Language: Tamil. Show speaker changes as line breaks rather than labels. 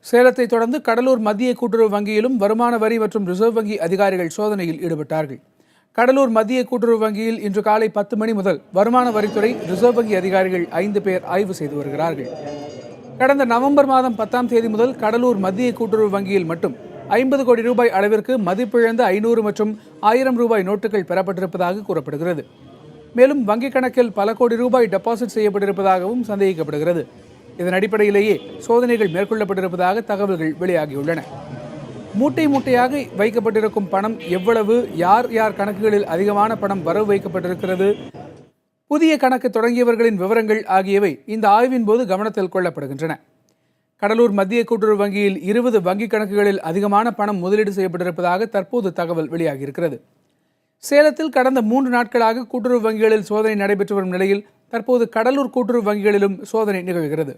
சேலத்தை தொடர்ந்து கடலூர் மத்திய கூட்டுறவு வங்கியிலும் வருமான வரி மற்றும் ரிசர்வ் வங்கி அதிகாரிகள் சோதனையில் ஈடுபட்டார்கள். கடலூர் மத்திய கூட்டுறவு வங்கியில் இன்று காலை 10 மணி முதல் வருமான வரித்துறை, ரிசர்வ் வங்கி அதிகாரிகள் 5 பேர் ஆய்வு செய்து வருகிறார்கள். கடந்த நவம்பர் மாதம் 10ஆம் தேதி முதல் கடலூர் மத்திய கூட்டுறவு வங்கியில் மட்டும் 50 கோடி ரூபாய் அளவிற்கு மதிப்பிழந்த 500 மற்றும் 1000 ரூபாய் நோட்டுகள் பெறப்பட்டிருப்பதாக கூறப்படுகிறது. மேலும் வங்கிக் கணக்கில் பல கோடி ரூபாய் டெபாசிட் செய்யப்பட்டிருப்பதாகவும் சந்தேகிக்கப்படுகிறது. இதன் அடிப்படையிலேயே சோதனைகள் மேற்கொள்ளப்பட்டிருப்பதாக தகவல்கள் வெளியாகியுள்ளன. மூட்டை மூட்டையாக வைக்கப்பட்டிருக்கும் பணம் எவ்வளவு, யார் யார் கணக்குகளில் அதிகமான பணம் வரவு வைக்கப்பட்டிருக்கிறது, புதிய கணக்கு தொடங்கியவர்களின் விவரங்கள் ஆகியவை இந்த ஆய்வின் போது கவனத்தில் கொள்ளப்படுகின்றன. கடலூர் மத்திய கூட்டுறவு வங்கியில் 20 வங்கிக் கணக்குகளில் அதிகமான பணம் முதலீடு செய்யப்பட்டிருப்பதாக தற்போது தகவல் வெளியாகியிருக்கிறது. சேலத்தில் கடந்த 3 நாட்களாக கூட்டுறவு வங்கிகளில் சோதனை நடைபெற்று வரும் நிலையில் தற்போது கடலூர் கூட்டுறவு வங்கிகளிலும் சோதனை நிகழ்கிறது.